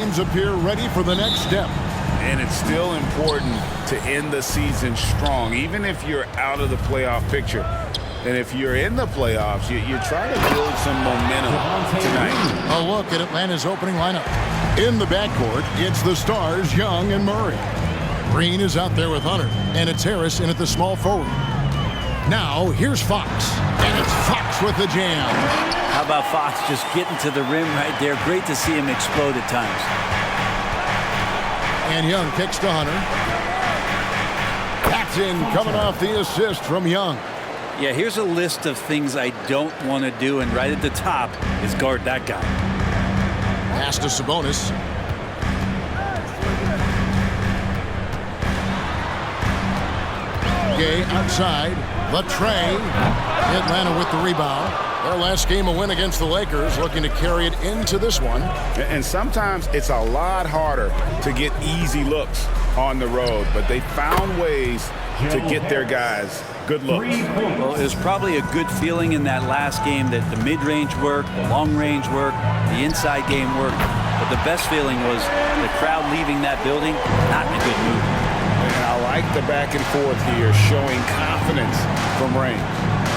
Teams appear ready for the next step. And it's still important to end the season strong, even if you're out of the playoff picture. And if you're in the playoffs, you try to build some momentum tonight. A look at Atlanta's opening lineup. In the backcourt, it's the stars, Young and Murray. Green is out there with Hunter, and it's Harris in at the small forward. Now, here's Fox, and it's Fox with the jam. How about Fox just getting to the rim right there? Great to see him explode at times. And Young kicks to Hunter. That's in, coming off the assist from Young. Yeah, here's a list of things I don't want to do, and right at the top is guard that guy. Pass to Sabonis. Gay outside. Latrey. Atlanta with the rebound. Their last game a win against the Lakers, looking to carry it into this one. And sometimes it's a lot harder to get easy looks on the road, but they found ways to get their guys good looks. Well, it was probably a good feeling in that last game that the mid-range worked, the long-range worked, the inside game worked. But the best feeling was the crowd leaving that building not in a good mood. And I like the back and forth here, showing confidence from Rain.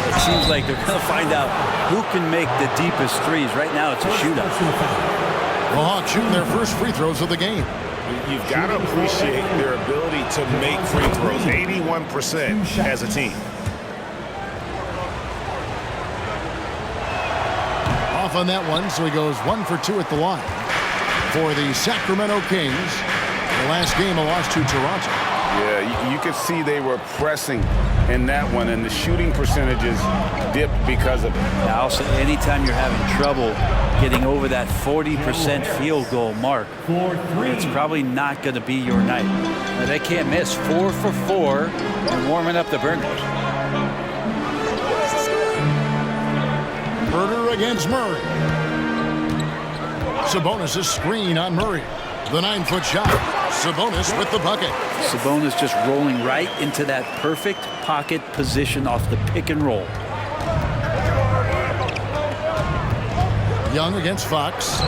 It seems like they're going to find out who can make the deepest threes. Right now, it's a shootout. The Hawks shooting their first free throws of the game. You've got to appreciate their ability to make free throws, 81% as a team. Off on that one, so he goes 1 for 2 at the line. For the Sacramento Kings, the last game a loss to Toronto. Yeah, you could see they were pressing in that one, and the shooting percentages dipped because of it. Now, also, anytime you're having trouble getting over that 40% field goal mark, it's probably not going to be your night. Now, they can't miss 4 for 4 and warming up the burners. Herder against Murray. Sabonis' screen on Murray. The 9-foot shot. Sabonis with the bucket. Sabonis just rolling right into that perfect pocket position off the pick and roll. Young against Fox.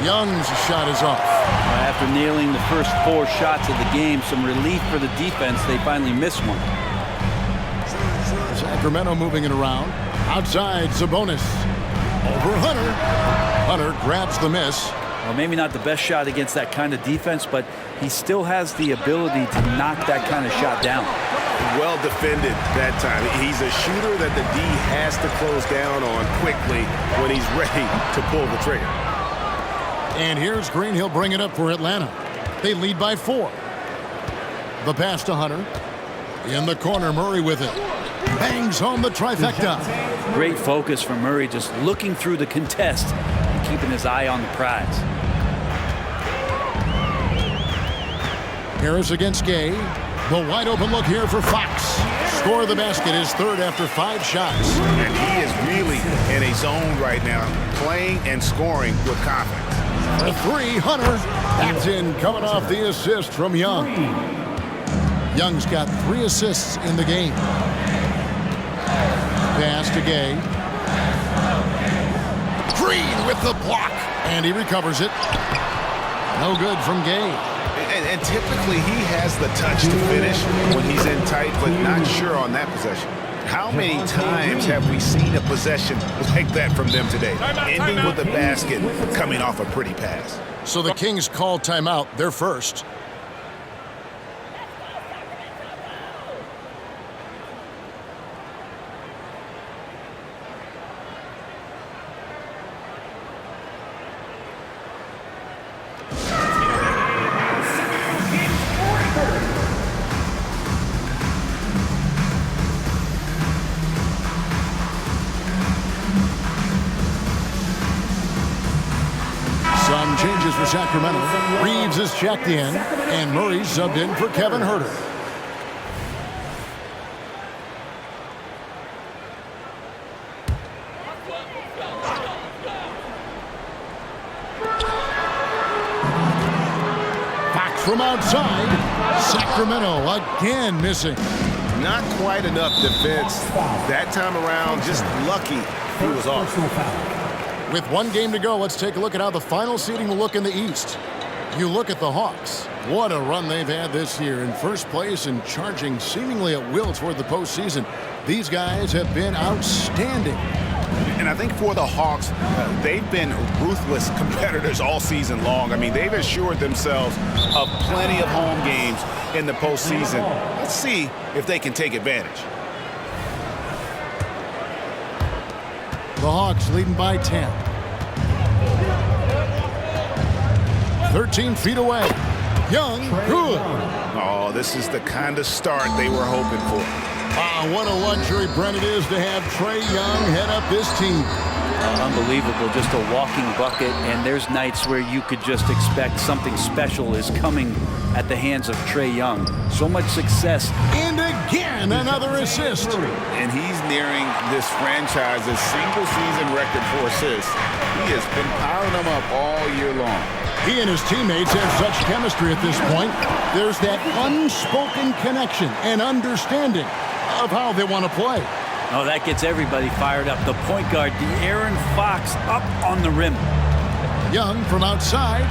Young's shot is off. After nailing the first 4 shots of the game, some relief for the defense. They finally missed one. Sacramento moving it around. Outside, Sabonis. Over Hunter. Hunter grabs the miss. Well, maybe not the best shot against that kind of defense, but he still has the ability to knock that kind of shot down. Well defended that time. He's a shooter that the D has to close down on quickly when he's ready to pull the trigger. And here's Green. He'll bring it up for Atlanta. They lead by 4. The pass to Hunter. In the corner, Murray with it. Bangs home the trifecta. Great focus from Murray, just looking through the contest and keeping his eye on the prize. Harris against Gay. The wide open look here for Fox. Score the basket, his third after 5 shots. And he is really in a zone right now, playing and scoring with confidence. For 3, Hunter. That's in, coming off the assist from Young. Young's got 3 assists in the game. Pass to Gay. Green with the block. And he recovers it. No good from Gay. And typically he has the touch to finish when he's in tight, but not sure on that possession. How many times have we seen a possession like that from them today? Ending with a basket, coming off a pretty pass. So the Kings call timeout, their first. Some changes for Sacramento. Reeves is checked in, and Murray subbed in for Kevin Herter. Back from outside. Sacramento again missing. Not quite enough defense that time around. Just lucky he was off. With one game to go, let's take a look at how the final seeding will look in the East. You look at the Hawks. What a run they've had this year. In first place and charging seemingly at will toward the postseason. These guys have been outstanding. And I think for the Hawks, they've been ruthless competitors all season long. I mean, they've assured themselves of plenty of home games in the postseason. Let's see if they can take advantage. The Hawks leading by 10. 13 feet away. Young, good. Oh, this is the kind of start they were hoping for. What a luxury, Brent, it is to have Trae Young head up this team. Unbelievable, just a walking bucket, and there's nights where you could just expect something special is coming at the hands of Trae Young. So much success. And again, another assist. And he's nearing this franchise's single-season record for assists. He has been piling them up all year long. He and his teammates have such chemistry at this point. There's that unspoken connection and understanding of how they want to play. Oh, that gets everybody fired up. The point guard, De'Aaron Fox, up on the rim. Young from outside.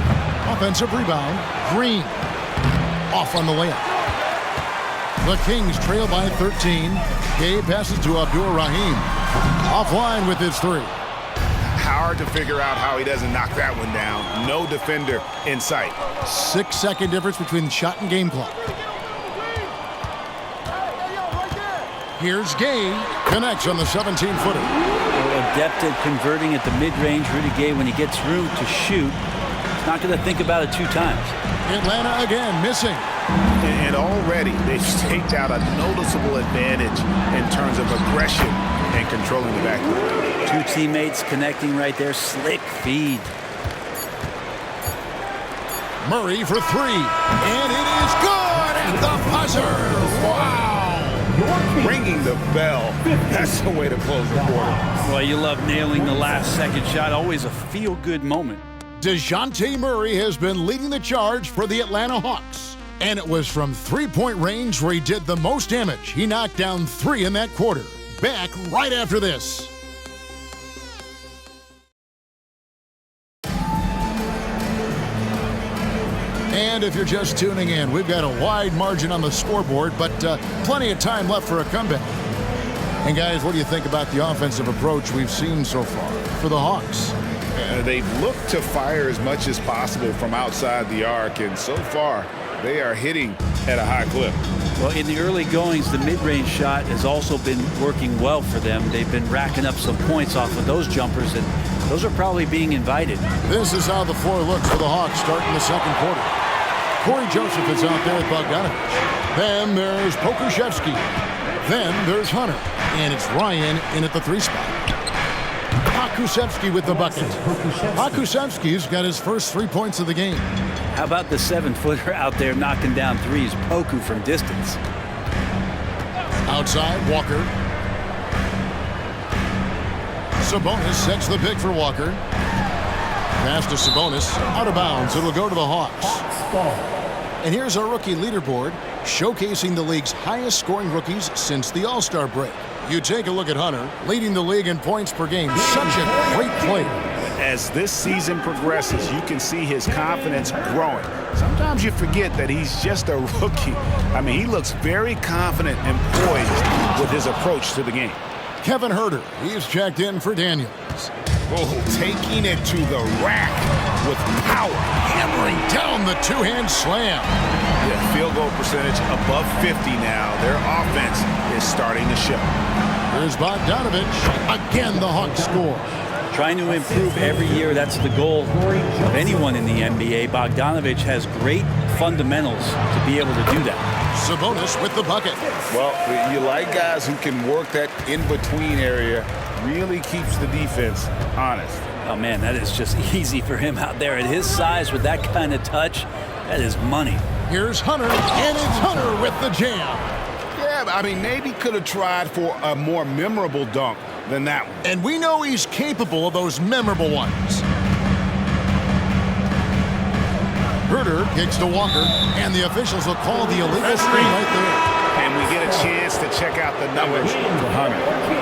Offensive rebound. Green. Off on the layup. The Kings trail by 13. Gabe passes to Abdur-Rahim. Offline with his three. Hard to figure out how he doesn't knock that one down. No defender in sight. 6-second difference between the shot and game clock. Here's Gay. Connects on the 17-footer. Adept at converting at the mid-range. Rudy Gay, when he gets room to shoot, not going to think about it 2 times. Atlanta again missing. And already they've staked out a noticeable advantage in terms of aggression and controlling the backcourt. 2 teammates connecting right there. Slick feed. Murray for 3. And it is good at the buzzer. Wow. Ringing the bell. That's the way to close the quarter. Well, you love nailing the last-second shot. Always a feel-good moment. DeJounte Murray has been leading the charge for the Atlanta Hawks. And it was from three-point range where he did the most damage. He knocked down 3 in that quarter. Back right after this. And if you're just tuning in, we've got a wide margin on the scoreboard, but plenty of time left for a comeback. And guys, what do you think about the offensive approach we've seen so far for the Hawks? They've looked to fire as much as possible from outside the arc, and so far they are hitting at a high clip. Well, in the early goings, the mid-range shot has also been working well for them. They've been racking up some points off of those jumpers, and those are probably being invited. This is how the floor looks for the Hawks starting the second quarter. Corey Joseph is out there with Bogdanovich. Then there's Pokusevski. Then there's Hunter. And it's Ryan in at the 3 spot. Pokusevski with the bucket. Pokusevski's got his first 3 points of the game. How about the 7-footer out there knocking down threes? Poku from distance. Outside, Walker. Sabonis sets the pick for Walker. Pass to Sabonis. Out of bounds. It'll go to the Hawks. And here's our rookie leaderboard, showcasing the league's highest scoring rookies since the All-Star break. You take a look at Hunter, leading the league in points per game. Such a great player. As this season progresses, you can see his confidence growing. Sometimes you forget that he's just a rookie. I mean, he looks very confident and poised with his approach to the game. Kevin Huerter, he's checked in for Daniels. Oh, taking it to the rack with power. Hammering down the 2-hand slam. Yeah, field goal percentage above 50 now. Their offense is starting to show. Here's Bogdanovich. Again, the Hawks score. Trying to improve every year, that's the goal of anyone in the NBA. Bogdanovich has great fundamentals to be able to do that. Sabonis with the bucket. Well, you like guys who can work that in-between area, really keeps the defense honest. Oh, man, that is just easy for him out there. At his size, with that kind of touch, that is money. Here's Hunter, and it's Hunter with the jam. Yeah, I mean, maybe could have tried for a more memorable dunk than that one. And we know he's capable of those memorable ones. Huerter kicks to Walker, and the officials will call the illegal screen right there. And we get a chance to check out the numbers for Hunter.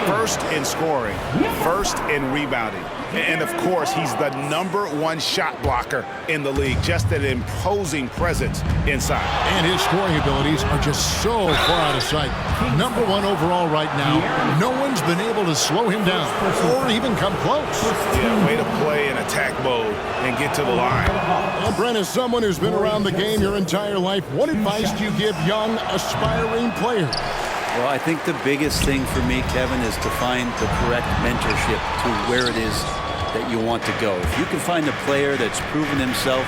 First in scoring, first in rebounding. And, of course, he's the #1 shot blocker in the league. Just an imposing presence inside. And his scoring abilities are just so far out of sight. #1 overall right now. No one's been able to slow him down or even come close. Yeah, way to play in attack mode and get to the line. Well, Brent, as someone who's been around the game your entire life, what advice do you give young, aspiring players? Well, I think the biggest thing for me, Kevin, is to find the correct mentorship to where it is that you want to go. If you can find a player that's proven himself,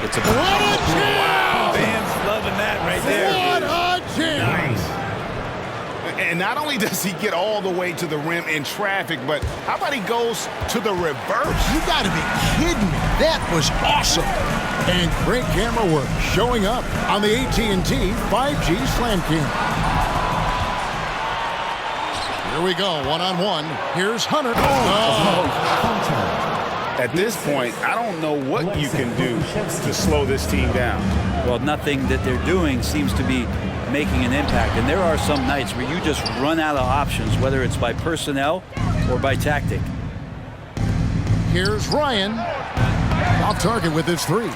it's a What a jam! Fans loving that right there. What a jam! Nice. And not only does he get all the way to the rim in traffic, but how about he goes to the reverse? You gotta be kidding me. That was awesome. And great camera work showing up on the AT&T 5G Slam Cam. Here we go, one-on-one. Here's Hunter. At this point, I don't know what you can do to slow this team down. Well, nothing that they're doing seems to be making an impact. And there are some nights where you just run out of options, whether it's by personnel or by tactic. Here's Ryan. Off target with his three.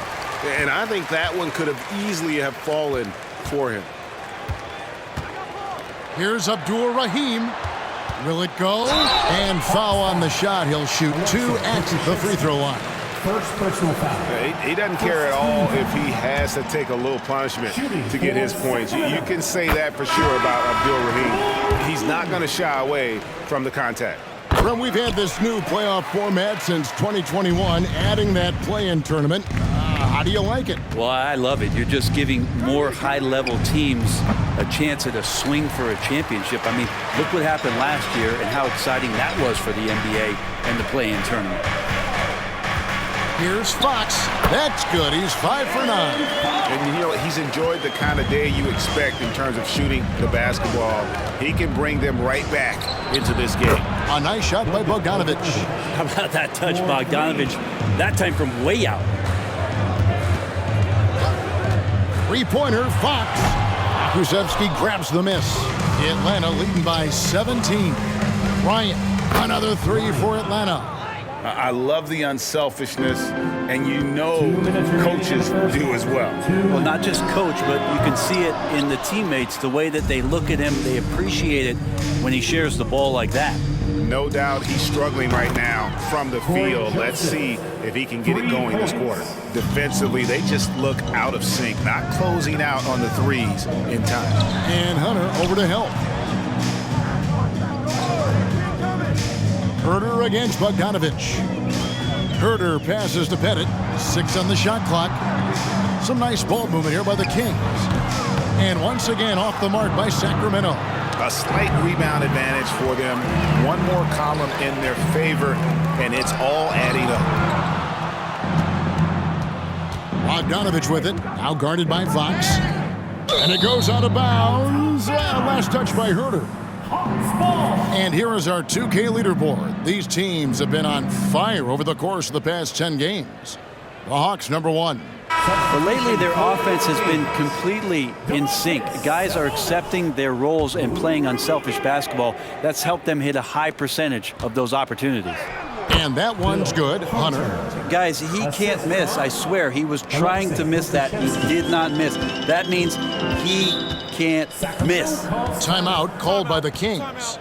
And I think that one could have easily have fallen for him. Here's Abdul Rahim. Will it go? And foul on the shot. He'll shoot 2 at the free throw line. First personal foul. He doesn't care at all if he has to take a little punishment to get his points. You can say that for sure about Abdul Rahim. He's not going to shy away from the contact. From we've had this new playoff format since 2021, adding that play-in tournament. How do you like it? Well, I love it. You're just giving more high-level teams a chance at a swing for a championship. I mean, look what happened last year and how exciting that was for the NBA and the play-in tournament. Here's Fox. That's good. He's 5 for 9. And, you know, he's enjoyed the kind of day you expect in terms of shooting the basketball. He can bring them right back into this game. A nice shot by Bogdanovic. How about that touch, Bogdanovic? That time from way out. Three-pointer, Fox. Krzyzewski grabs the miss. Atlanta leading by 17. Bryant, another three for Atlanta. I love the unselfishness, and you know coaches do as well. Well, not just coach, but you can see it in the teammates, the way that they look at him. They appreciate it when he shares the ball like that. No doubt he's struggling right now from the field. Let's see if he can get it going this quarter. Defensively, they just look out of sync, not closing out on the threes in time. And Hunter over to help. Herter against Bogdanovic. Herter passes to Pettit. 6 on the shot clock. Some nice ball movement here by the Kings. And once again off the mark by Sacramento. A slight rebound advantage for them. One more column in their favor, and it's all adding up. Bogdanovic with it. Now guarded by Fox. And it goes out of bounds. Last touch by Herter. And here is our 2K leaderboard. These teams have been on fire over the course of the past 10 games. The Hawks, #1. But lately, their offense has been completely in sync. Guys are accepting their roles and playing unselfish basketball. That's helped them hit a high percentage of those opportunities. And that one's good. Hunter. Guys, he can't miss. I swear, he was trying to miss that. He did not miss. That means he can't miss. Timeout called by the Kings.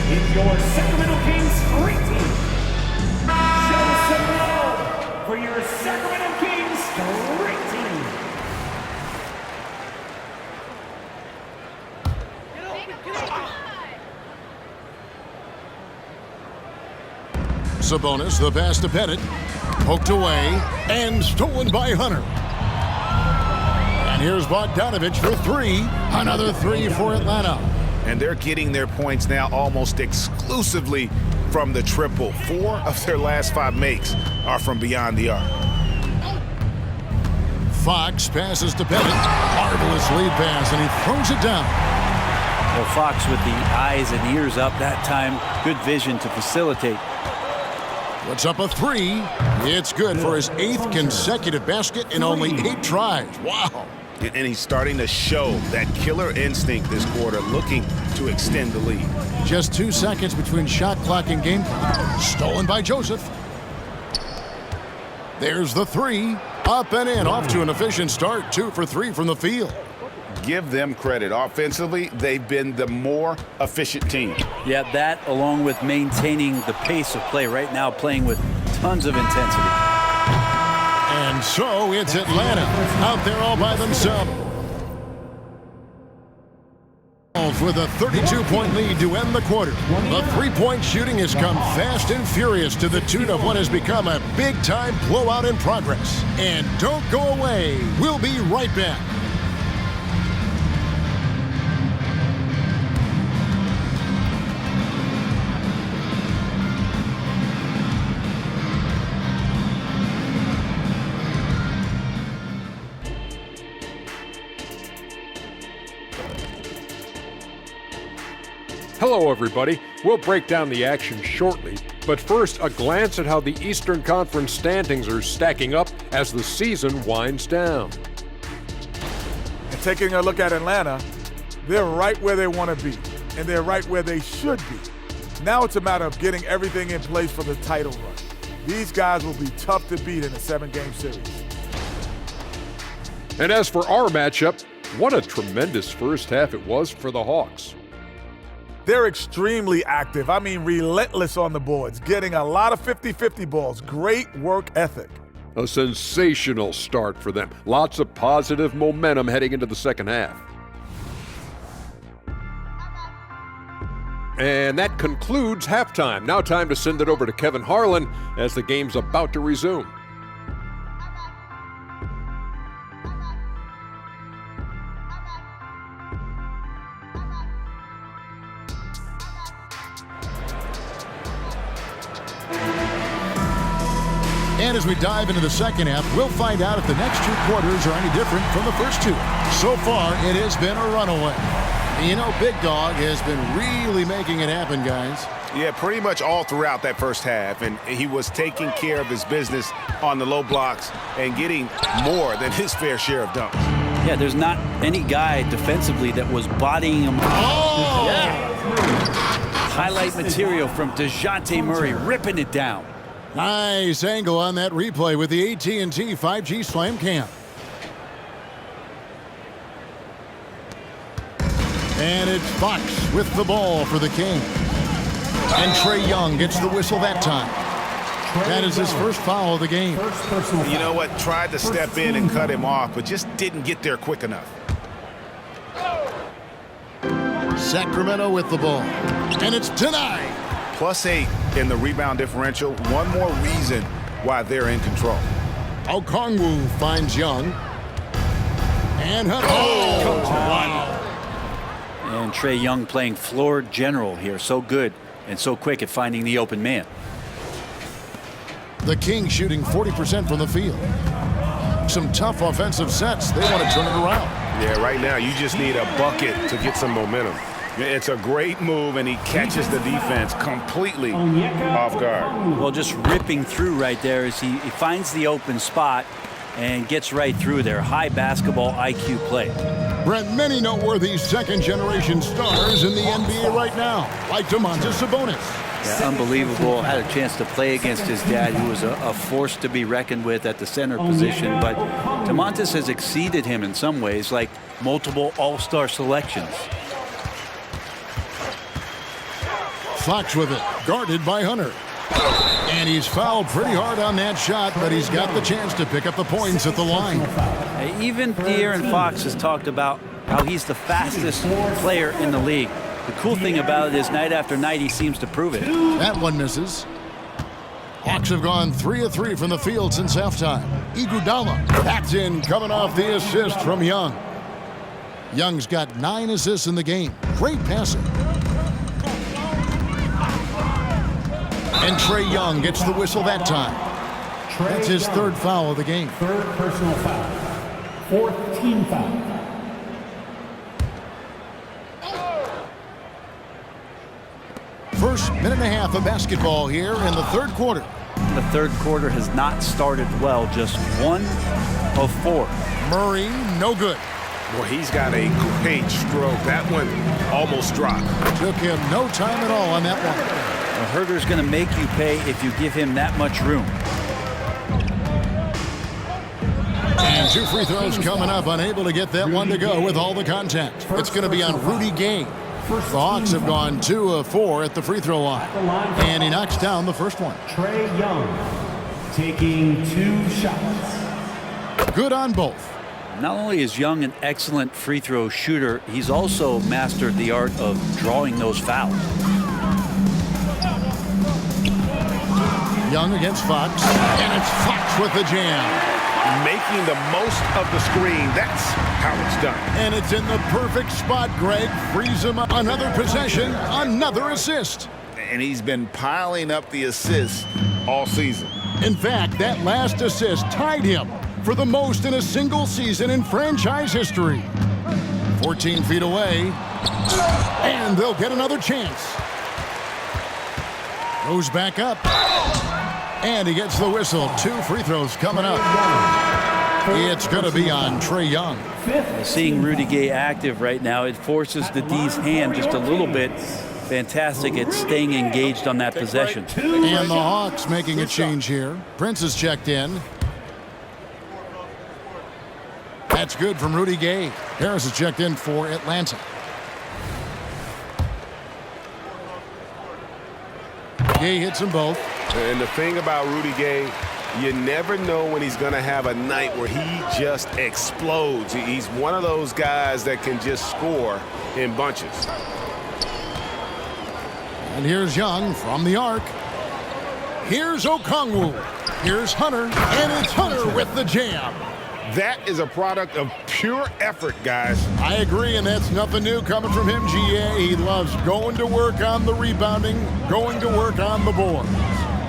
It's your Sacramento Kings street team. Show some love for your Sacramento Kings street team. Sabonis, the pass to Pettit. Poked away and stolen by Hunter. And here's Bogdanovic for 3. Another 3 for Atlanta. And they're getting their points now almost exclusively from the triple. 4 of their last 5 makes are from beyond the arc. Fox passes to Pettit. Marvelous lead pass, and he throws it down. Well, Fox with the eyes and ears up that time. Good vision to facilitate. Puts up a three. It's good for his 8th consecutive basket in only 8 tries. Wow. And he's starting to show that killer instinct this quarter, looking to extend the lead. Just 2 seconds between shot clock and game clock. Stolen by Joseph. There's the three. Up and in. Off to an efficient start. 2 for 3 from the field. Give them credit. Offensively, they've been the more efficient team. Yeah, that along with maintaining the pace of play right now, playing with tons of intensity. And so it's Atlanta out there all by themselves with a 32-point lead to end the quarter. The three-point shooting has come fast and furious to the tune of what has become a big-time blowout in progress. And don't go away. We'll be right back. Hello, everybody. We'll break down the action shortly, but first, a glance at how the Eastern Conference standings are stacking up as the season winds down. And taking a look at Atlanta, they're right where they want to be, and they're right where they should be. Now it's a matter of getting everything in place for the title run. These guys will be tough to beat in a 7-game series. And as for our matchup, what a tremendous first half it was for the Hawks. They're extremely active. I mean, relentless on the boards, getting a lot of 50-50 balls. Great work ethic. A sensational start for them. Lots of positive momentum heading into the second half. And that concludes halftime. Now time to send it over to Kevin Harlan as the game's about to resume. And as we dive into the second half, we'll find out if the next 2 quarters are any different from the first 2. So far, it has been a runaway. You know, Big Dog has been really making it happen, guys. Yeah, pretty much all throughout that first half, and he was taking care of his business on the low blocks and getting more than his fair share of dunks. Yeah, there's not any guy defensively that was bodying him. Oh! Yeah. Highlight material from DeJounte Murray ripping it down. Nice angle on that replay with the AT&T 5G Slam Cam. And it's Fox with the ball for the King. And Trae Young gets the whistle that time. That is his first foul of the game. You know what? Tried to step in and cut him off, but just didn't get there quick enough. Sacramento with the ball. And it's denied. +8 in the rebound differential. One more reason why they're in control. Okongwu finds Young. And wow. And Trae Young playing floor general here. So good and so quick at finding the open man. The Kings shooting 40% from the field. Some tough offensive sets. They want to turn it around. Yeah, right now you just need a bucket to get some momentum. It's a great move, and he catches the defense completely off guard. Well, just ripping through right there as he finds the open spot and gets right through there. High basketball IQ play. Brent, many noteworthy second-generation stars in the NBA right now, like Domantas Sabonis. Yeah, unbelievable. Had a chance to play against his dad, who was a force to be reckoned with at the center position. But Domantas has exceeded him in some ways, like multiple all-star selections. Fox with it, guarded by Hunter. And he's fouled pretty hard on that shot, but he's got the chance to pick up the points at the line. Even De'Aaron Fox has talked about how he's the fastest player in the league. The cool thing about it is night after night he seems to prove it. That one misses. Hawks have gone 3 of 3 from the field since halftime. Iguodala backed in, coming off the assist from Young. Young's got 9 assists in the game. Great passing. And Trae Young gets the whistle that time. That's his 3rd foul of the game. 3rd personal foul. 4th team foul. First minute and a half of basketball here in the 3rd quarter. The third quarter has not started well, just 1 of 4. Murray, no good. Well, he's got a great stroke. That one almost dropped. Took him no time at all on that one. A Herder's going to make you pay if you give him that much room. And 2 free throws coming up, unable to get that one to go with all the contact. It's going to be on Rudy Gay. The Hawks have gone 2 of 4 at the free throw line. And he knocks down the first one. Trae Young taking 2 shots. Good on both. Not only is Young an excellent free throw shooter, he's also mastered the art of drawing those fouls. Young against Fox, and it's Fox with the jam. Making the most of the screen. That's how it's done. And it's in the perfect spot, Greg. Frees him up. Another possession, another assist. And he's been piling up the assists all season. In fact, that last assist tied him for the most in a single season in franchise history. 14 feet away, and they'll get another chance. Goes back up, and he gets the whistle. 2 free throws coming up. It's going to be on Trae Young. Seeing Rudy Gay active right now, it forces the D's hand just a little bit. Fantastic at staying engaged on that possession. And the Hawks making a change here. Prince is checked in. That's good from Rudy Gay. Harris is checked in for Atlanta. Gay hits them both. And the thing about Rudy Gay, you never know when he's going to have a night where he just explodes. He's one of those guys that can just score in bunches. And here's Young from the arc. Here's Okongwu. Here's Hunter, and it's Hunter with the jam. That is a product of pure effort, guys. I agree, and that's nothing new coming from him, GA. He loves going to work on the rebounding, going to work on the board.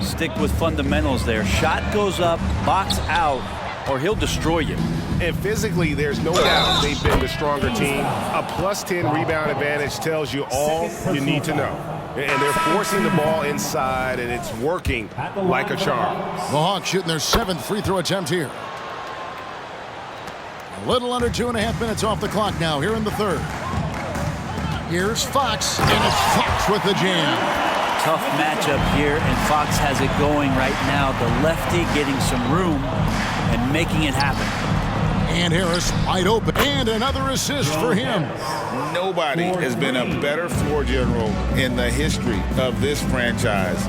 Stick with fundamentals there. Shot goes up, box out, or he'll destroy you. And physically, there's no doubt they've been the stronger team. A +10 rebound advantage tells you all you need to know. And they're forcing the ball inside, and it's working like a charm. The Hawks shooting their 7th free throw attempt here. A little under 2.5 minutes off the clock now here in the third. Here's Fox, and it's Fox with the jam. Tough matchup here, and Fox has it going right now. The lefty getting some room and making it happen. And Harris wide open, and another assist for him. Nobody has been a better floor general in the history of this franchise.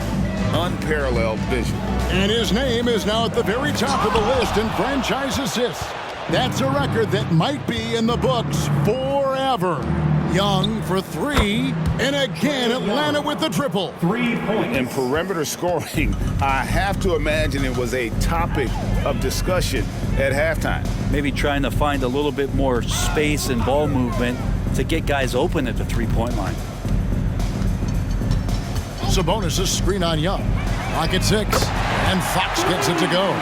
Unparalleled vision. And his name is now at the very top of the list in franchise assists. That's a record that might be in the books forever. Young for 3, and again Atlanta with the triple. 3 points. And perimeter scoring, I have to imagine it was a topic of discussion at halftime. Maybe trying to find a little bit more space and ball movement to get guys open at the three-point line. Sabonis' screen on Young. Clock at 6, and Fox gets it to go.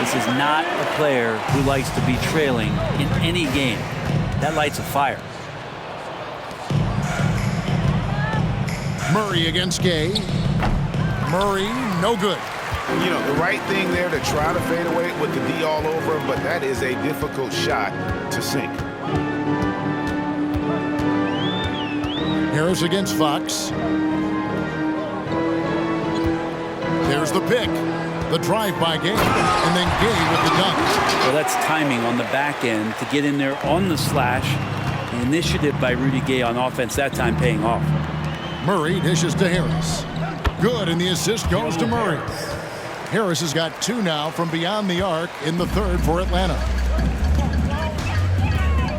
This is not a player who likes to be trailing in any game. That lights a fire. Murray against Gay. Murray, no good. You know, the right thing there to try to fade away with the D all over him, but that is a difficult shot to sink. Harris against Fox. There's the pick. The drive by Gay, and then Gay with the dunk. Well, that's timing on the back end to get in there on the slash. The initiative by Rudy Gay on offense that time paying off. Murray dishes to Harris. Good, and the assist goes to Murray. Harris has got 2 now from beyond the arc in the third for Atlanta.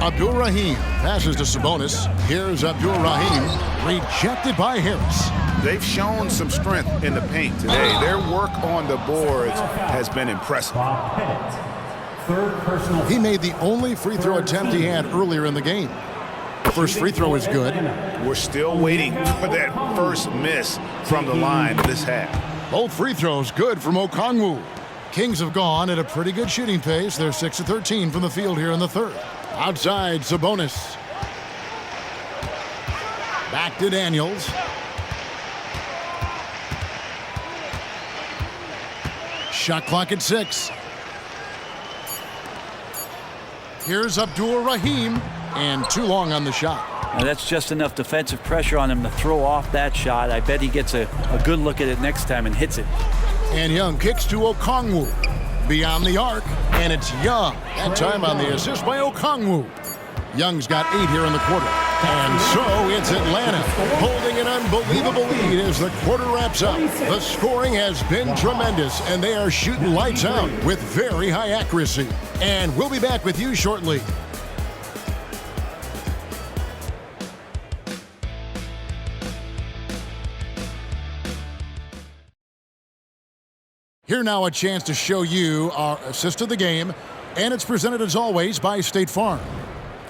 Abdul-Rahim passes to Sabonis. Here's Abdul-Rahim, rejected by Harris. They've shown some strength in the paint today. Their work on the boards has been impressive. He made the only free throw attempt he had earlier in the game. The first free throw is good. We're still waiting for that first miss from the line this half. Both free throws good from Okongwu. Kings have gone at a pretty good shooting pace. They're 6 of 13 from the field here in the third. Outside, Sabonis. Back to Daniels. Shot clock at 6. Here's Abdul-Rahim, and too long on the shot. Now that's just enough defensive pressure on him to throw off that shot. I bet he gets a good look at it next time and hits it. And Young kicks to Okongwu. Beyond the arc, and it's Young. That time on the assist by Okongwu. Young's got 8 here in the quarter. And so it's Atlanta holding an unbelievable lead as the quarter wraps up. The scoring has been tremendous, and they are shooting lights out with very high accuracy. And we'll be back with you shortly. Here now a chance to show you our assist of the game, and it's presented as always by State Farm.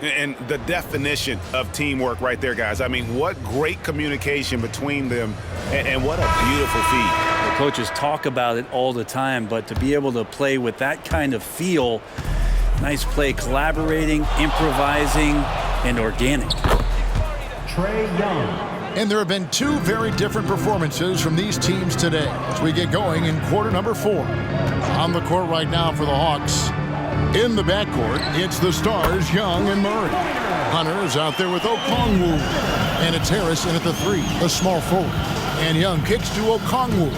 And the definition of teamwork right there, guys. I mean, what great communication between them, and what a beautiful feed. The coaches talk about it all the time, but to be able to play with that kind of feel, nice play, collaborating, improvising, and organic. Trae Young. And there have been 2 very different performances from these teams today as we get going in quarter number 4. On the court right now for the Hawks. In the backcourt, it's the stars, Young and Murray. Hunter is out there with Okongwu. And it's Harris in at the 3, the small forward. And Young kicks to Okongwu.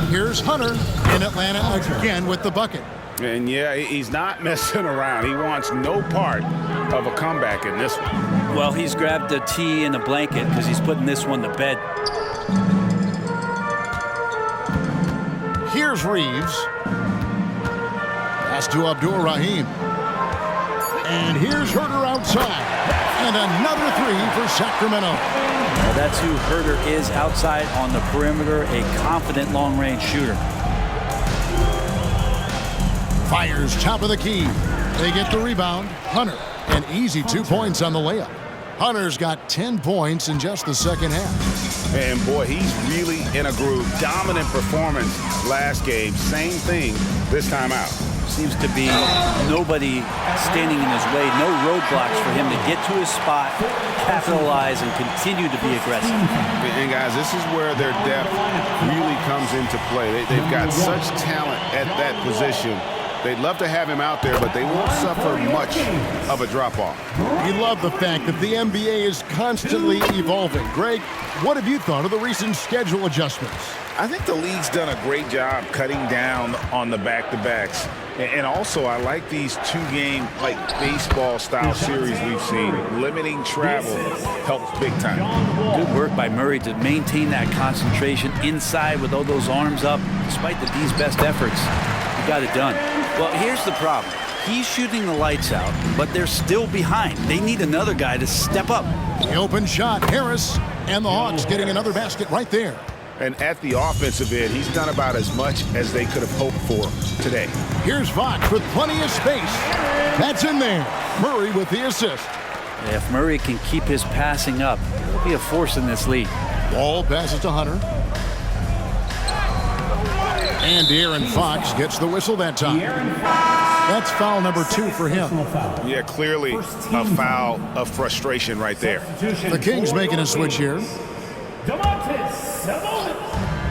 Here's Hunter in Atlanta again with the bucket. And yeah, he's not messing around. He wants no part of a comeback in this one. Well, he's grabbed a tee and a blanket because he's putting this one to bed. Here's Reeves. Pass to Abdul-Rahim. And here's Herter outside. And another 3 for Sacramento. Well, that's who Herter is outside on the perimeter, a confident long-range shooter. Fires top of the key. They get the rebound. Hunter, an easy 2 points on the layup. Hunter's got 10 points in just the second half. And boy, he's really in a groove. Dominant performance last game. Same thing this time out. Seems to be nobody standing in his way, no roadblocks for him to get to his spot, capitalize, and continue to be aggressive. And guys, this is where their depth really comes into play. They've got such talent at that position. They'd love to have him out there, but they won't suffer much of a drop-off. We love the fact that the NBA is constantly evolving. Greg, what have you thought of the recent schedule adjustments? I think the league's done a great job cutting down on the back-to-backs. And also, I like these 2-game, like, baseball-style series we've seen. Limiting travel helps big time. Good work by Murray to maintain that concentration inside with all those arms up. Despite the D's best efforts, he got it done. Well, here's the problem. He's shooting the lights out, but they're still behind. They need another guy to step up. The open shot, Harris, and the Hawks getting another basket right there. And at the offensive end, he's done about as much as they could have hoped for today. Here's Fox with plenty of space. That's in there. Murray with the assist. If Murray can keep his passing up, he'll be a force in this league. Ball passes to Hunter. And De'Aaron Fox gets the whistle that time. That's foul number 2 for him. Yeah, clearly a foul of frustration right there. The Kings making a switch here.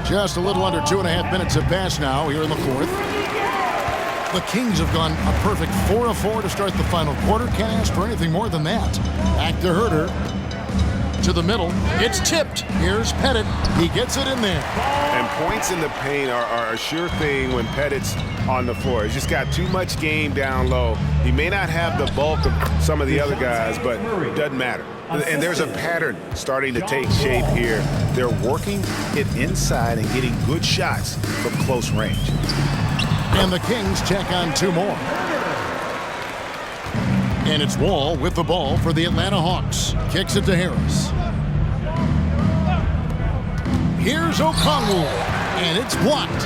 Just a little under 2.5 minutes have passed now here in the 4th. The Kings have gone a perfect 4 of 4 to start the final quarter. Can't ask for anything more than that. Back to Herter. To the middle. It's tipped. Here's Pettit. He gets it in there. And points in the paint are a sure thing when Pettit's on the floor. He's just got too much game down low. He may not have the bulk of some of the other guys, but it doesn't matter. And there's a pattern starting to take shape here. They're working it inside and getting good shots from close range. And the Kings check on 2 more. And it's Wall with the ball for the Atlanta Hawks. Kicks it to Harris. Here's Okongwu, and it's blocked.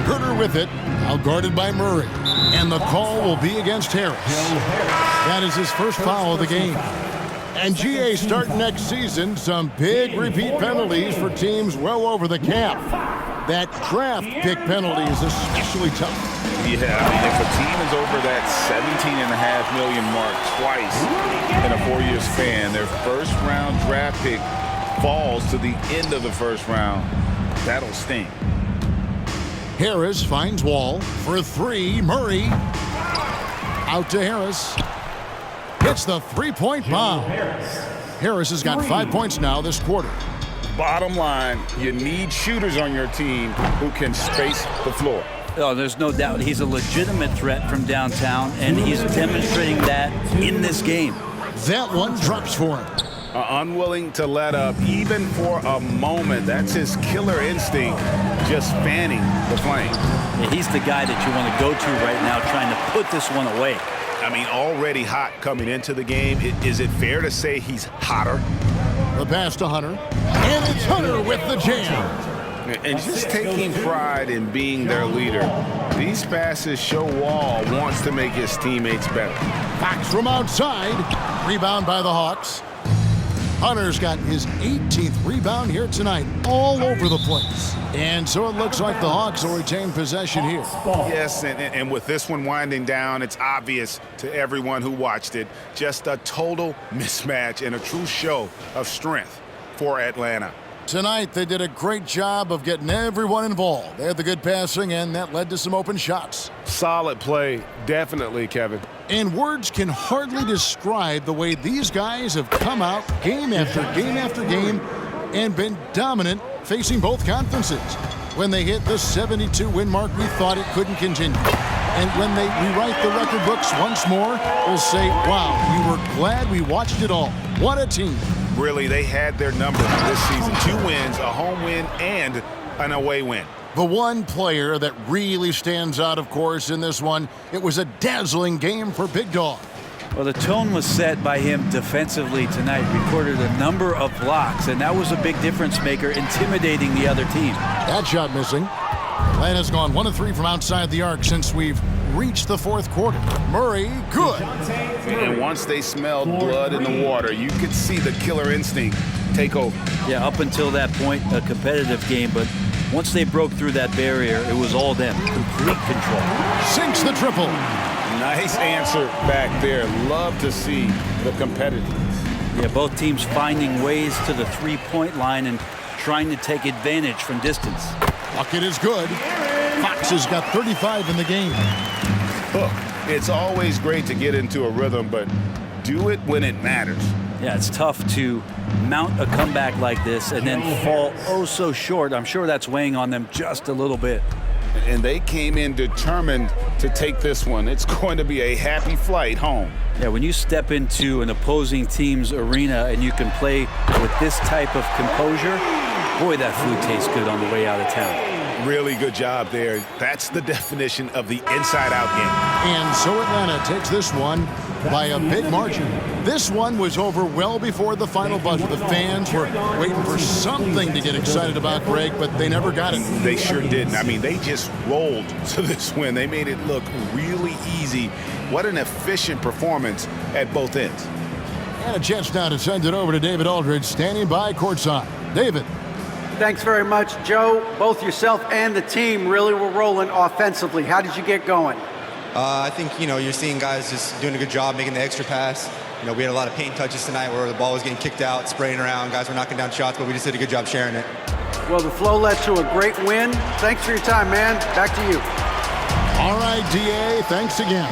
Herter with it, now guarded by Murray. And the call will be against Harris. That is his first foul of the game. And GA starting next season, some big repeat penalties for teams well over the cap. That draft pick penalty is especially tough. Yeah, I mean, if a team is over that $17.5 million mark twice in a 4-year span, their first-round draft pick falls to the end of the first round, that'll sting. Harris finds Wall for three. Murray out to Harris. Hits the three-point bomb. Harris has got 5 points now this quarter. Bottom line, you need shooters on your team who can space the floor. Oh, there's no doubt he's a legitimate threat from downtown, and he's demonstrating that in this game. That one drops for him. Unwilling to let up even for a moment. That's his killer instinct, just fanning the flame. Yeah, he's the guy that you want to go to right now, trying to put this one away. I mean, already hot coming into the game. Is it fair to say he's hotter? The pass to Hunter, and it's Hunter with the jam. And just taking pride in being their leader. These passes show Wall wants to make his teammates better. Fox from outside. Rebound by the Hawks. Hunter's got his 18th rebound here tonight, all over the place. And so it looks like the Hawks will retain possession here. Yes, and with this one winding down, it's obvious to everyone who watched it. Just a total mismatch and a true show of strength for Atlanta. Tonight, they did a great job of getting everyone involved. They had the good passing, and that led to some open shots. Solid play, definitely, Kevin. And words can hardly describe the way these guys have come out game after game after game and been dominant facing both conferences. When they hit the 72-win mark, we thought it couldn't continue. And when they rewrite the record books once more, we'll say, wow, we were glad we watched it all. What a team. Really, they had their number this season. 2 wins, a home win, and an away win. The one player that really stands out, of course, in this one, it was a dazzling game for Big Dog. Well, the tone was set by him defensively tonight. Recorded a number of blocks, and that was a big difference maker, intimidating the other team. That shot missing. Atlanta's gone 1 of 3 from outside the arc since we've reached the fourth quarter. Murray, good. And once they smelled blood in the water, you could see the killer instinct take over. Yeah, up until that point, a competitive game, but once they broke through that barrier, it was all them. Complete control. Sinks the triple. Nice answer back there. Love to see the competitiveness. Yeah, both teams finding ways to the three-point line and trying to take advantage from distance. Bucket is good. Fox has got 35 in the game. Look, it's always great to get into a rhythm, but do it when it matters. Yeah, it's tough to mount a comeback like this and then fall oh so short. I'm sure that's weighing on them just a little bit. And they came in determined to take this one. It's going to be a happy flight home. Yeah, when you step into an opposing team's arena and you can play with this type of composure, boy, that food tastes good on the way out of town. Really good job there. That's the definition of the inside-out game. And so Atlanta takes this one by a big margin. This one was over well before the final buzzer. The fans were waiting for something to get excited about, Greg, but they never got it. They sure didn't. I mean, they just rolled to this win. They made it look really easy. What an efficient performance at both ends. And a chance now to send it over to David Aldridge, standing by courtside. David. Thanks very much, Joe. Both yourself and the team really were rolling offensively. How did you get going? I think, you're seeing guys just doing a good job making the extra pass. We had a lot of paint touches tonight where the ball was getting kicked out, spraying around. Guys were knocking down shots, but we just did a good job sharing it. Well, the flow led to a great win. Thanks for your time, man. Back to you. All right, DA, thanks again.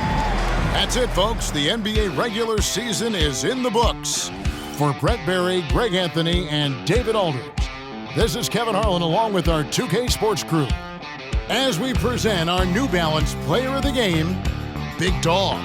That's it, folks. The NBA regular season is in the books. For Brett Berry, Greg Anthony, and David Aldridge, this is Kevin Harlan along with our 2K Sports crew as we present our New Balance Player of the Game, Big Dog.